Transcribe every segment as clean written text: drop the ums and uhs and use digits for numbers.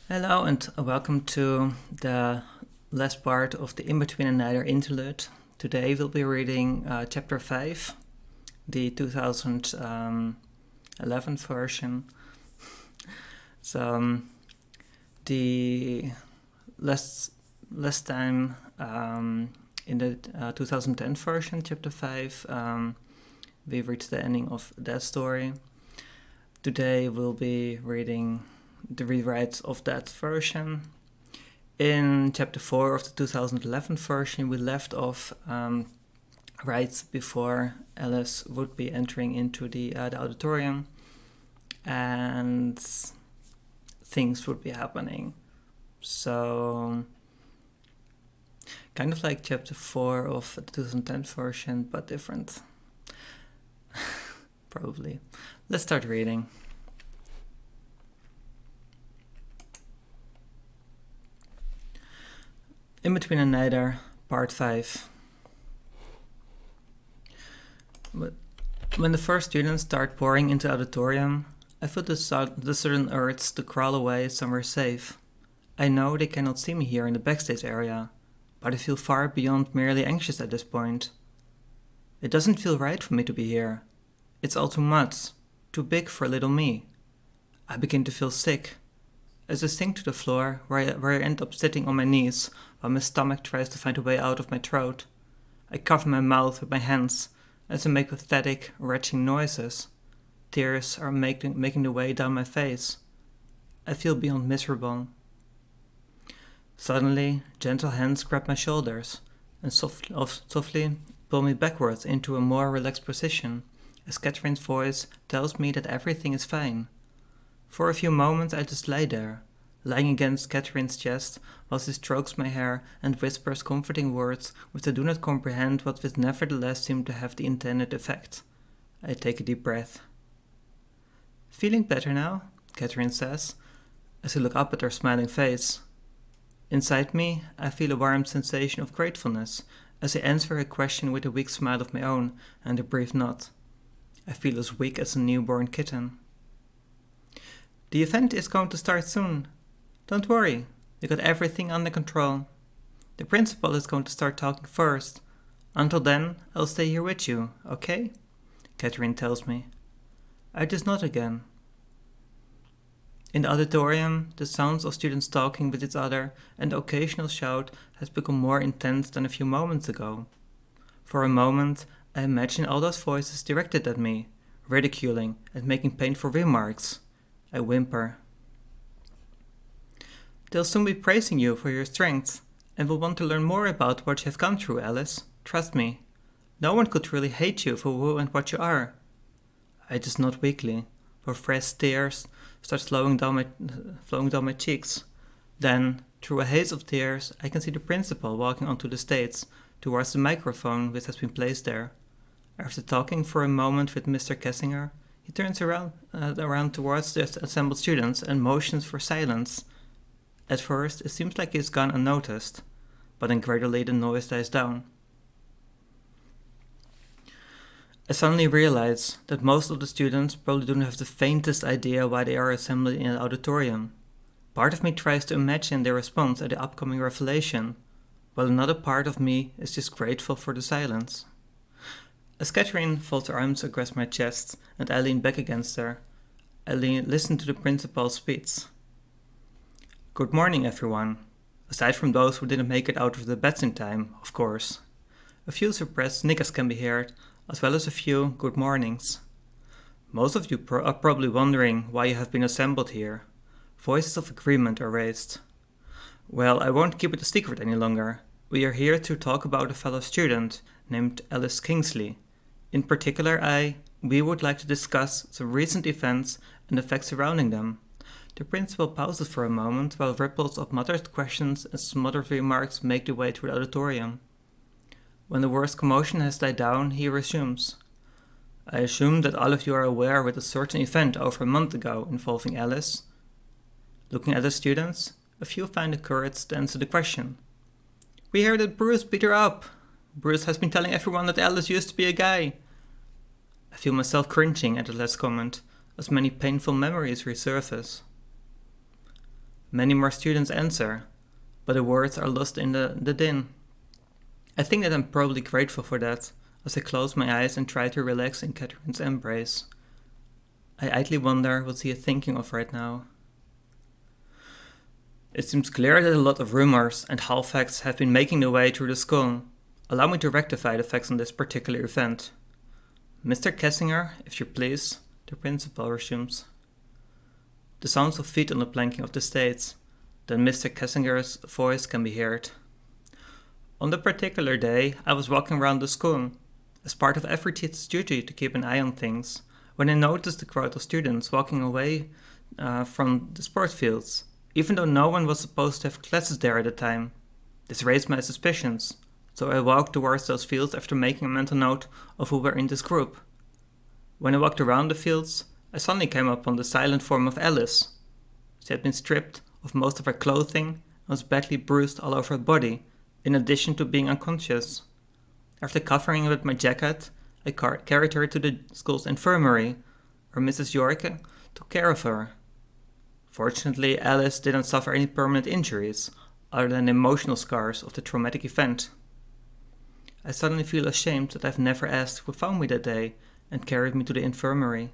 Hello and welcome to the last part of the In Between and Neither interlude. Today we'll be reading chapter 5, the 2011 version. So the last time in the 2010 version, chapter 5, we reached the ending of that story. Today we'll be reading the rewrites of that version. In chapter 4 of the 2011 version, we left off right before Alice would be entering into the auditorium, and things would be happening. So, kind of like chapter 4 of the 2010 version, but different. Probably. Let's start reading. In Between and Neither, Part 5. When the first students start pouring into the auditorium, I feel the sudden urge to crawl away somewhere safe. I know they cannot see me here in the backstage area, but I feel far beyond merely anxious at this point. It doesn't feel right for me to be here. It's all too much, too big for little me. I begin to feel sick. As I sink to the floor, where I end up sitting on my knees while my stomach tries to find a way out of my throat. I cover my mouth with my hands as I make pathetic, retching noises. Tears are making their way down my face. I feel beyond miserable. Suddenly, gentle hands grab my shoulders and softly pull me backwards into a more relaxed position as Catherine's voice tells me that everything is fine. For a few moments I just lay there, lying against Catherine's chest while she strokes my hair and whispers comforting words which I do not comprehend but which nevertheless seem to have the intended effect. I take a deep breath. "Feeling better now?" Catherine says, as I look up at her smiling face. Inside me, I feel a warm sensation of gratefulness as I answer her question with a weak smile of my own and a brief nod. I feel as weak as a newborn kitten. "The event is going to start soon. Don't worry, we got everything under control. The principal is going to start talking first. Until then, I'll stay here with you, okay?" Catherine tells me. I just nod again. In the auditorium, the sounds of students talking with each other and the occasional shout has become more intense than a few moments ago. For a moment, I imagine all those voices directed at me, ridiculing and making painful remarks. I whimper. "They'll soon be praising you for your strength, and will want to learn more about what you have gone through, Alice. Trust me. No one could really hate you for who and what you are." I just nod weakly, for fresh tears start flowing down my cheeks. Then, through a haze of tears, I can see the principal walking onto the stage, towards the microphone which has been placed there. After talking for a moment with Mr. Kessinger, he turns around towards the assembled students and motions for silence. At first, it seems like he's gone unnoticed, but then gradually the noise dies down. I suddenly realize that most of the students probably don't have the faintest idea why they are assembled in an auditorium. Part of me tries to imagine their response at the upcoming revelation, while another part of me is just grateful for the silence. As Catherine folds her arms across my chest and I lean back against her, I listen to the principal's speech. "Good morning, everyone. Aside from those who didn't make it out of the beds in time, of course. A few suppressed snickers can be heard, as well as a few good mornings. Most of you are probably wondering why you have been assembled here. Voices of agreement are raised. Well, I won't keep it a secret any longer. We are here to talk about a fellow student named Alice Kingsley. In particular, we would like to discuss some recent events and the facts surrounding them." The principal pauses for a moment while ripples of muttered questions and smothered remarks make their way through the auditorium. When the worst commotion has died down, he resumes. "I assume that all of you are aware with a certain event over a month ago involving Alice." Looking at the students, a few find the courage to answer the question. "We hear that Bruce beat her up. Bruce has been telling everyone that Alice used to be a guy." I feel myself cringing at the last comment, as many painful memories resurface. Many more students answer, but the words are lost in the din. I think that I'm probably grateful for that, as I close my eyes and try to relax in Catherine's embrace. I idly wonder what he is thinking of right now. It seems clear that a lot of rumors and half-facts have been making their way through the school. Allow me to rectify the facts on this particular event. Mr. Kessinger, if you please, the principal resumes. The sounds of feet on the planking of the stage. Then Mr. Kessinger's voice can be heard. On the particular day, I was walking around the school, as part of every teacher's duty to keep an eye on things, when I noticed a crowd of students walking away from the sports fields, even though no one was supposed to have classes there at the time. This raised my suspicions, so I walked towards those fields after making a mental note of who were in this group. When I walked around the fields, I suddenly came upon the silent form of Alice. She had been stripped of most of her clothing and was badly bruised all over her body, in addition to being unconscious. After covering her with my jacket, I carried her to the school's infirmary, where Mrs. York took care of her. Fortunately, Alice didn't suffer any permanent injuries, other than the emotional scars of the traumatic event. I suddenly feel ashamed that I've never asked who found me that day and carried me to the infirmary.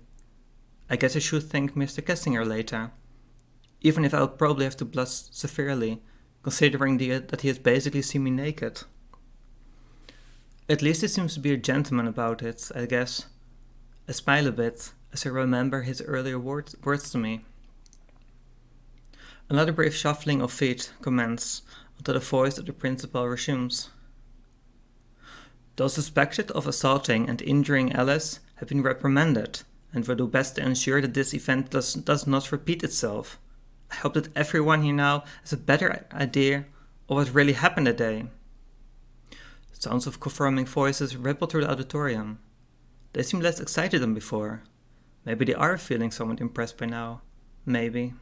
I guess I should thank Mr. Kessinger later, even if I'll probably have to blush severely, considering that he has basically seen me naked. At least he seems to be a gentleman about it, I guess. I smile a bit as I remember his earlier words to me. Another brief shuffling of feet commences until the voice of the principal resumes. Those suspected of assaulting and injuring Alice have been reprimanded and will do best to ensure that this event does not repeat itself. I hope that everyone here now has a better idea of what really happened that day. Sounds of confirming voices ripple through the auditorium. They seem less excited than before. Maybe they are feeling somewhat impressed by now. Maybe.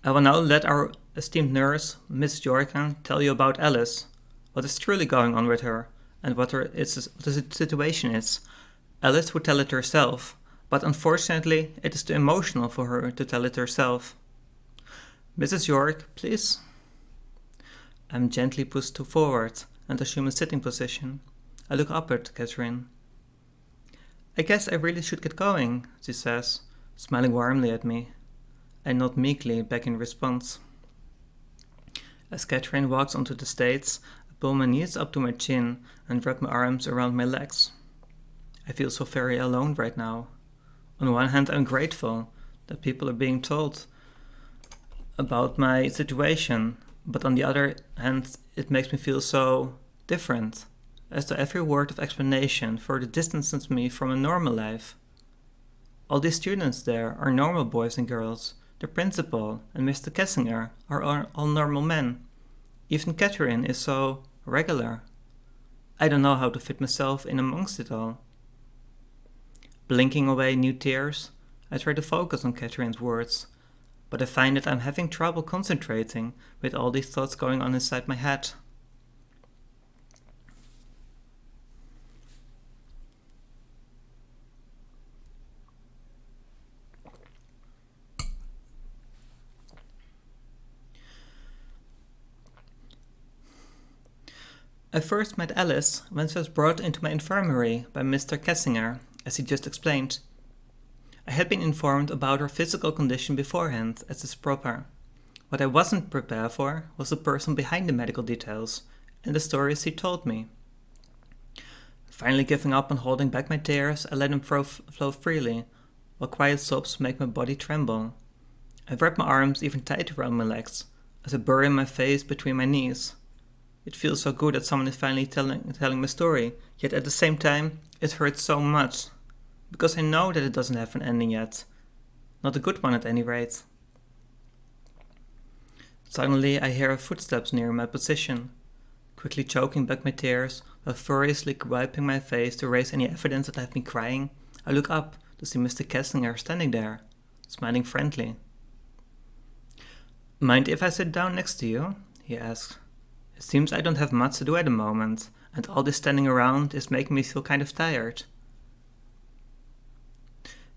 I will now let our esteemed nurse, Miss Jorkan, tell you about Alice, what is truly going on with her, and what the situation is. Alice would tell it herself, but unfortunately it is too emotional for her to tell it herself. Mrs. York, please. I'm gently pushed forward and assume a sitting position. I look up at Catherine. I guess I really should get going, she says, smiling warmly at me. I nod meekly back in response. As Catherine walks onto the stage, I pull my knees up to my chin and wrap my arms around my legs. I feel so very alone right now. On one hand, I'm grateful that people are being told about my situation, but on the other hand, it makes me feel so different, as though every word of explanation further distances me from a normal life. All these students there are normal boys and girls. The principal and Mr. Kessinger are all normal men. Even Catherine is so regular. I don't know how to fit myself in amongst it all. Blinking away new tears, I try to focus on Catherine's words, but I find that I'm having trouble concentrating with all these thoughts going on inside my head. I first met Alice when she was brought into my infirmary by Mr. Kessinger, as he just explained. I had been informed about her physical condition beforehand, as is proper. What I wasn't prepared for was the person behind the medical details and the stories he told me. Finally giving up on holding back my tears, I let them flow freely, while quiet sobs make my body tremble. I wrap my arms even tighter around my legs, as I bury my face between my knees. It feels so good that someone is finally telling my story, yet at the same time, it hurts so much. Because I know that it doesn't have an ending yet. Not a good one at any rate. Suddenly I hear footsteps near my position. Quickly choking back my tears, while furiously wiping my face to erase any evidence that I've been crying, I look up to see Mr. Kessinger standing there, smiling friendly. Mind if I sit down next to you? He asks. It seems I don't have much to do at the moment, and all this standing around is making me feel kind of tired.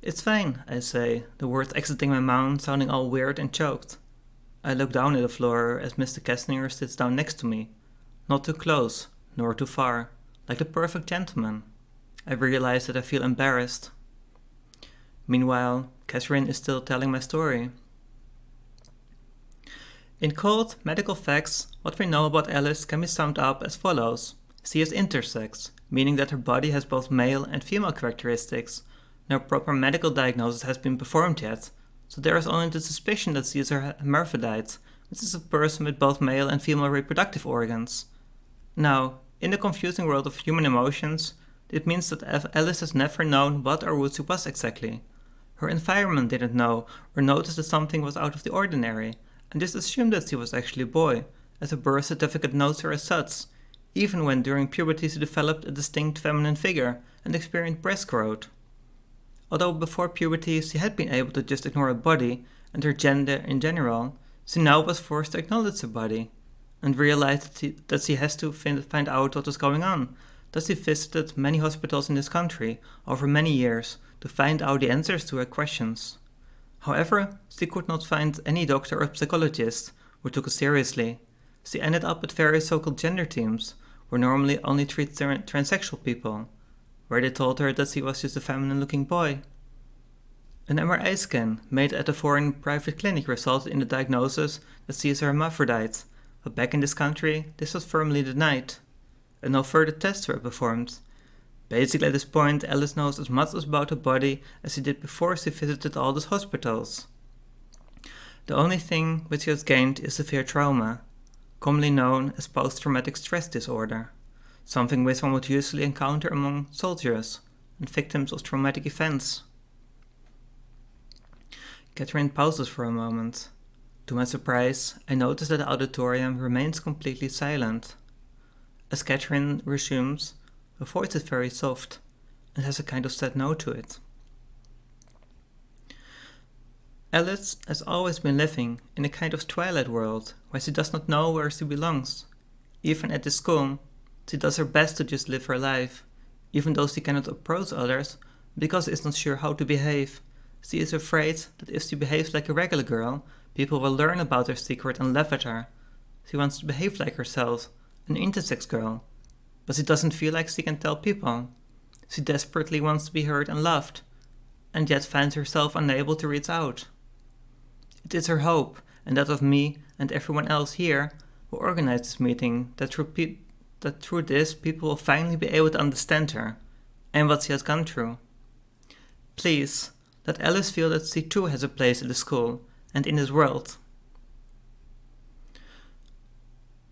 It's fine, I say, the words exiting my mouth sounding all weird and choked. I look down at the floor as Mr. Kessinger sits down next to me. Not too close, nor too far, like the perfect gentleman. I realize that I feel embarrassed. Meanwhile, Catherine is still telling my story. In cold medical facts, what we know about Alice can be summed up as follows. She is intersex, meaning that her body has both male and female characteristics. No proper medical diagnosis has been performed yet, so there is only the suspicion that she is a hermaphrodite, which is a person with both male and female reproductive organs. Now, in the confusing world of human emotions, it means that Alice has never known what or who she was exactly. Her environment didn't know or notice that something was out of the ordinary, and just assumed that she was actually a boy, as her birth certificate notes her as such, even when during puberty she developed a distinct feminine figure and experienced breast growth. Although before puberty she had been able to just ignore her body and her gender in general, she now was forced to acknowledge her body, and realized that she has to find out what was going on. Thus she visited many hospitals in this country over many years to find out the answers to her questions. However, she could not find any doctor or psychologist who took her seriously. She ended up at various so-called gender teams, where normally only treat transsexual people, where they told her that she was just a feminine-looking boy. An MRI scan made at a foreign private clinic resulted in the diagnosis that she is a hermaphrodite, but back in this country, this was firmly denied, and no further tests were performed. Basically, at this point, Alice knows as much about her body as she did before she visited all those hospitals. The only thing which she has gained is severe trauma, commonly known as post-traumatic stress disorder, something which one would usually encounter among soldiers and victims of traumatic events. Catherine pauses for a moment. To my surprise, I notice that the auditorium remains completely silent. As Catherine resumes, her voice is very soft and has a kind of sad note to it. Alice has always been living in a kind of twilight world where she does not know where she belongs. Even at this school, she does her best to just live her life, even though she cannot approach others because she is not sure how to behave. She is afraid that if she behaves like a regular girl, people will learn about her secret and laugh at her. She wants to behave like herself, an intersex girl, but she doesn't feel like she can tell people. She desperately wants to be heard and loved, and yet finds herself unable to reach out. It is her hope, and that of me and everyone else here who organized this meeting, that through this people will finally be able to understand her and what she has gone through. Please, let Alice feel that she too has a place in the school and in this world.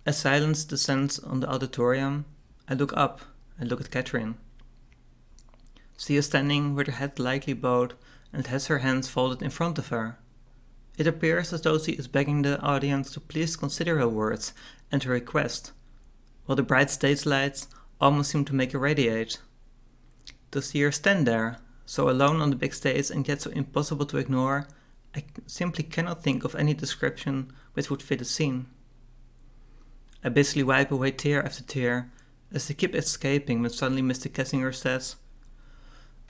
As silence descends on the auditorium, I look up and look at Catherine. She is standing with her head lightly bowed and has her hands folded in front of her. It appears as though she is begging the audience to please consider her words and her request, while the bright stage lights almost seem to make her radiate. To see her stand there, so alone on the big stage and yet so impossible to ignore, I simply cannot think of any description which would fit the scene. I busily wipe away tear after tear, as they keep escaping when suddenly Mr. Kessinger says,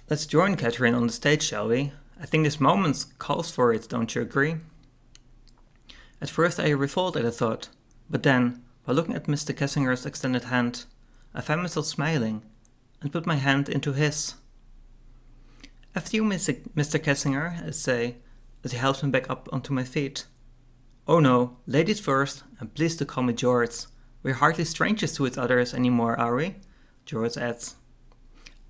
"Let's join Catherine on the stage, shall we? I think this moment calls for it, don't you agree?" At first I revolted at the thought, but then, while looking at Mr. Kessinger's extended hand, I found myself smiling, and put my hand into his. "After you, Mr. Kessinger," I say, as he helps me back up onto my feet. "Oh no, ladies first, and please do call me George. We're hardly strangers to each other anymore, are we?" George adds.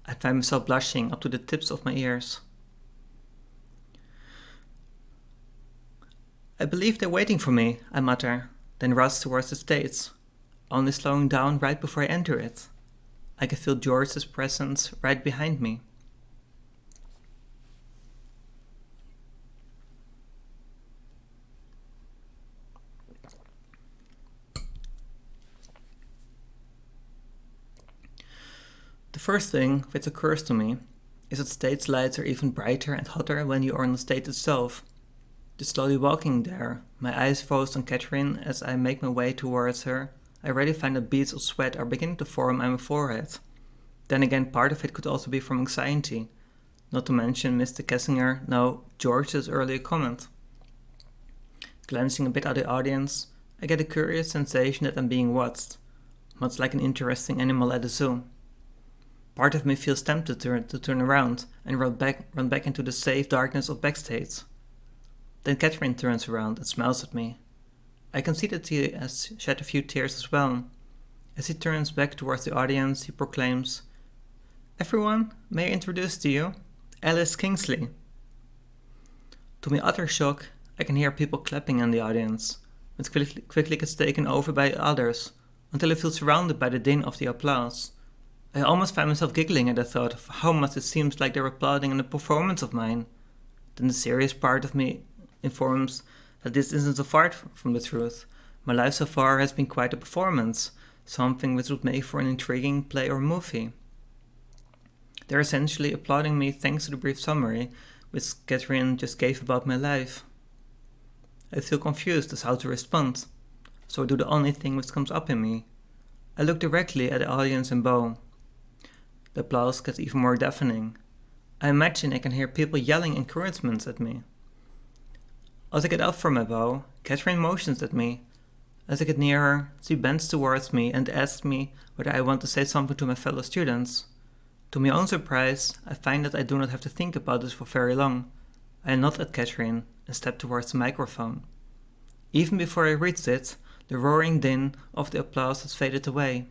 I find myself blushing up to the tips of my ears. "I believe they're waiting for me," I mutter, then rush towards the stage, only slowing down right before I enter it. I can feel George's presence right behind me. The first thing which occurs to me is that stage lights are even brighter and hotter when you are on the stage itself. Just slowly walking there, my eyes focused on Catherine as I make my way towards her, I already find that beads of sweat are beginning to form on my forehead. Then again, part of it could also be from anxiety. not to mention Mr. Kessinger, no, George's earlier comment. Glancing a bit at the audience, I get a curious sensation that I'm being watched, much like an interesting animal at a zoo. Part of me feels tempted to turn around and run back into the safe darkness of backstage. Then Catherine turns around and smiles at me. I can see that he has shed a few tears as well. As he turns back towards the audience, he proclaims, "Everyone, may I introduce to you, Alice Kingsley." To my utter shock, I can hear people clapping in the audience, which quickly gets taken over by others, until I feel surrounded by the din of the applause. I almost find myself giggling at the thought of how much it seems like they're applauding in a performance of mine. Then the serious part of me informs that this isn't so far from the truth. My life so far has been quite a performance, something which would make for an intriguing play or movie. They're essentially applauding me thanks to the brief summary which Catherine just gave about my life. I feel confused as how to respond, so I do the only thing which comes up in me. I look directly at the audience and bow. The applause gets even more deafening. I imagine I can hear people yelling encouragements at me. As I get up from my bow, Catherine motions at me. As I get near her, she bends towards me and asks me whether I want to say something to my fellow students. To my own surprise, I find that I do not have to think about this for very long. I nod at Catherine and step towards the microphone. Even before I reach it, the roaring din of the applause has faded away.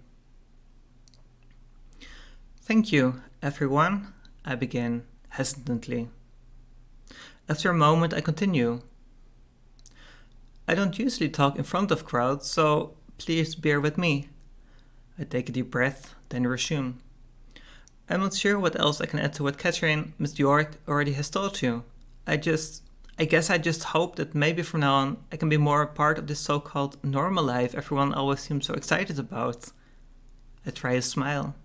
"Thank you, everyone," I begin, hesitantly. After a moment, I continue. "I don't usually talk in front of crowds, so please bear with me." I take a deep breath, then resume. "I'm not sure what else I can add to what Catherine, Miss York, already has told you. I guess I just hope that maybe from now on I can be more a part of this so-called normal life everyone always seems so excited about." I try a smile.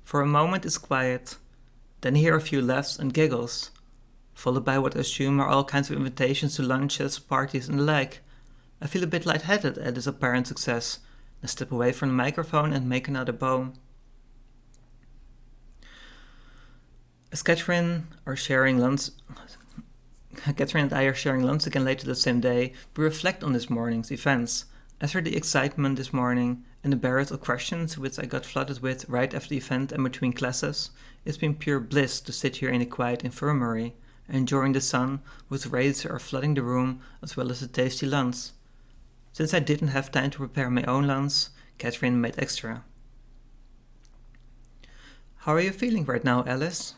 For a moment it's quiet, then I hear a few laughs and giggles, followed by what I assume are all kinds of invitations to lunches, parties and the like. I feel a bit lightheaded at this apparent success, and step away from the microphone and make another bow. As Catherine and I are sharing lunch again later the same day, we reflect on this morning's events. After the excitement this morning and the barrage of questions which I got flooded with right after the event and between classes, it's been pure bliss to sit here in a quiet infirmary, enjoying the sun whose rays are flooding the room as well as a tasty lunch. Since I didn't have time to prepare my own lunch, Catherine made extra. "How are you feeling right now, Alice?"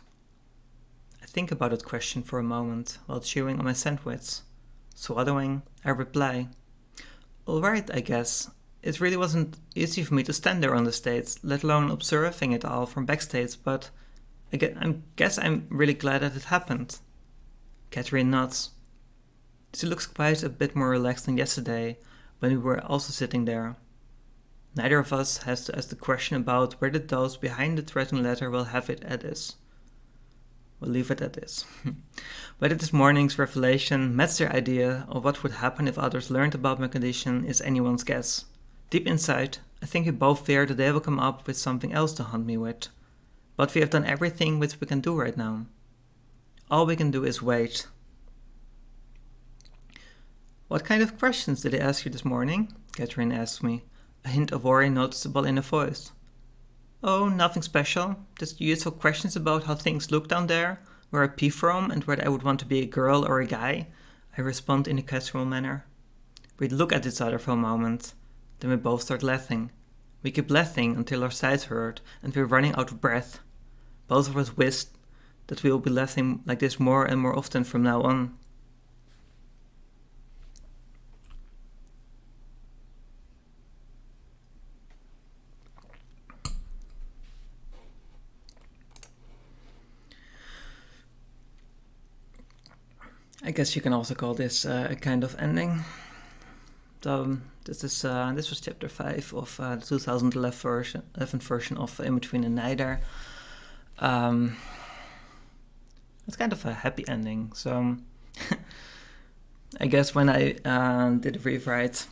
I think about that question for a moment while chewing on my sandwich. Swallowing, I reply, "Alright, I guess. It really wasn't easy for me to stand there on the stage, let alone observing it all from backstage, but I guess I'm really glad that it happened." Catherine nods. She looks quite a bit more relaxed than yesterday, when we were also sitting there. Neither of us has to ask the question about whether those behind the threatening letter will have it at this. We'll leave it at this. Whether this morning's revelation matched their idea of what would happen if others learned about my condition is anyone's guess. Deep inside, I think we both fear that they will come up with something else to hunt me with. But we have done everything which we can do right now. All we can do is wait. "What kind of questions did they ask you this morning?" Catherine asked me, a hint of worry noticeable in her voice. "Oh, nothing special. Just usual questions about how things look down there, where I pee from, and whether I would want to be a girl or a guy," I respond in a casual manner. We look at each other for a moment, then we both start laughing. We keep laughing until our sides hurt and we're running out of breath. Both of us wish that we will be laughing like this more and more often from now on. I guess you can also call this a kind of ending. So this was chapter 5 of the 2011 version of In Between and Neither. It's kind of a happy ending. So I guess when I did a rewrite,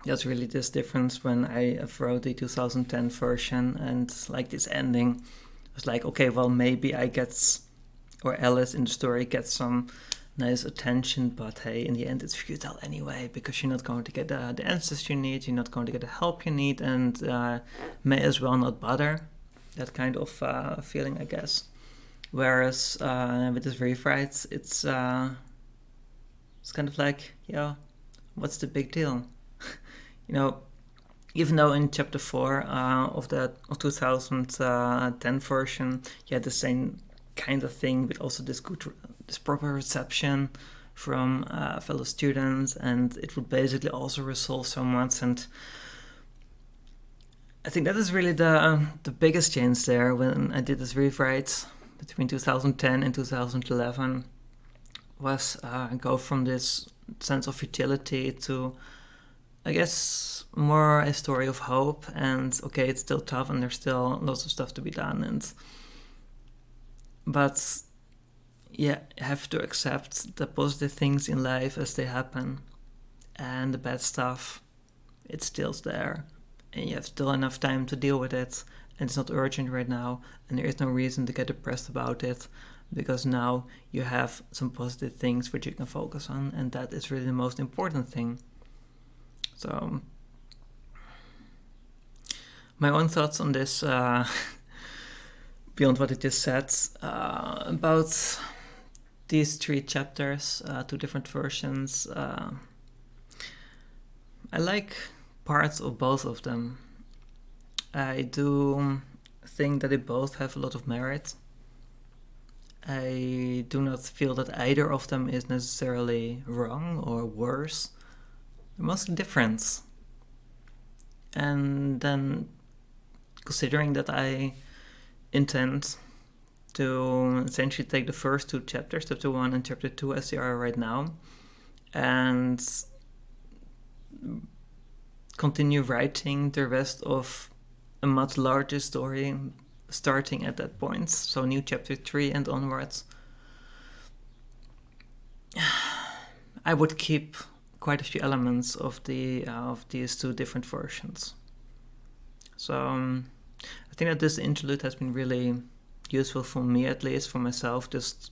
there's really this difference when I wrote the 2010 version and like this ending. I was like, okay, well maybe I get or Alice in the story gets some nice attention, but hey, in the end it's futile anyway, because you're not going to get the answers you need, you're not going to get the help you need, and may as well not bother. That kind of feeling, I guess. Whereas with this rewrite, it's kind of like, yeah, what's the big deal? Even though in chapter 4 of the 2010 version, you had the same kind of thing, with also this proper reception from fellow students, and it would basically also resolve so much. And I think that is really the biggest change there when I did this rewrite between 2010 and 2011, was go from this sense of futility to, I guess, more a story of hope. And okay, it's still tough and there's still lots of stuff to be done, but yeah, you have to accept the positive things in life as they happen, and the bad stuff, it's still there, and you have still enough time to deal with it, and it's not urgent right now, and there is no reason to get depressed about it, because now you have some positive things which you can focus on, and that is really the most important thing. So my own thoughts on this, beyond what I just said, about these 3 chapters, 2 different versions. I like parts of both of them. I do think that they both have a lot of merit. I do not feel that either of them is necessarily wrong or worse. They're mostly different. And then, considering that I intend to essentially take the first 2 chapters, chapter 1 and chapter 2 as they are right now, and continue writing the rest of a much larger story starting at that point, so new chapter 3 and onwards, I would keep quite a few elements of these 2 different versions. So I think that this interlude has been really useful for me, at least for myself, just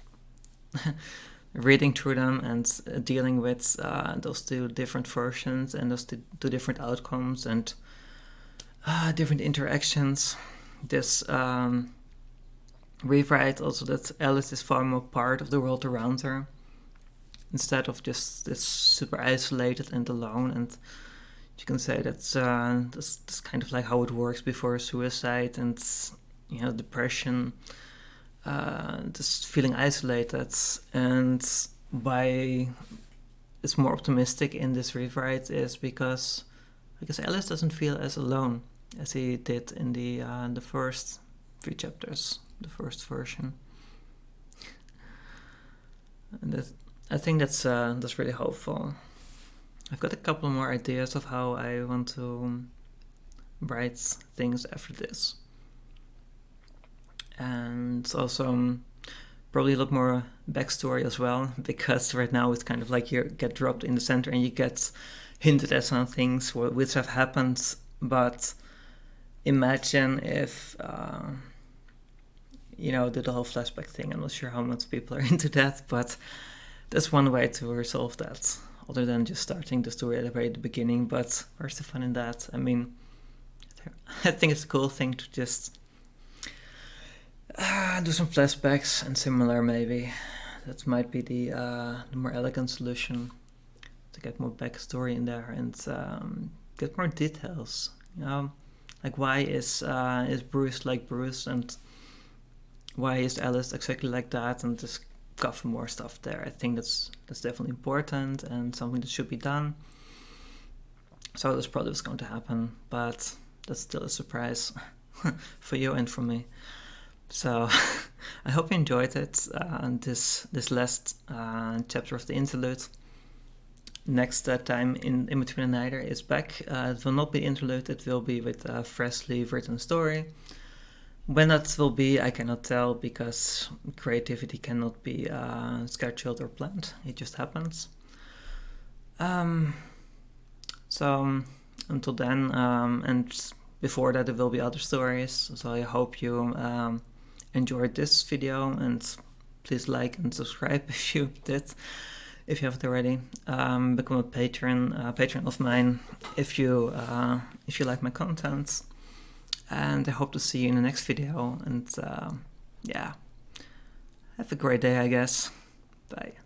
reading through them and dealing with those 2 different versions and those 2 different outcomes and different interactions. This rewrite also that Alice is far more part of the world around her, instead of just this super isolated and alone. And you can say that's kind of like how it works before suicide and depression, just feeling isolated. And why it's more optimistic in this rewrite is because Alice doesn't feel as alone as he did in the first 3 chapters, the first version. And I think that's really hopeful. I've got a couple more ideas of how I want to write things after this. And also probably a lot more backstory as well, because right now it's kind of like you get dropped in the center and you get hinted at some things which have happened, but imagine if did the whole flashback thing. I'm not sure how much people are into that, but that's one way to resolve that, other than just starting the story at the very beginning. But where's the fun in that? I mean, I think it's a cool thing to just do some flashbacks and similar, maybe. That might be the more elegant solution, to get more backstory in there and get more details. Like why is Bruce like Bruce, and why is Alice exactly like that, and just cover more stuff there. I think that's definitely important and something that should be done. So this probably was going to happen, but that's still a surprise for you and for me. So I hope you enjoyed it. This last chapter of the interlude. Next time in Between the Nighter is back. It will not be interlude, it will be with a freshly written story. When that will be, I cannot tell, because creativity cannot be scheduled or planned. It just happens. So until then, and before that, there will be other stories. So I hope you enjoyed this video, and please like and subscribe if you haven't already. Become a patron of mine if you like my content. And I hope to see you in the next video. And yeah, have a great day, I guess. Bye.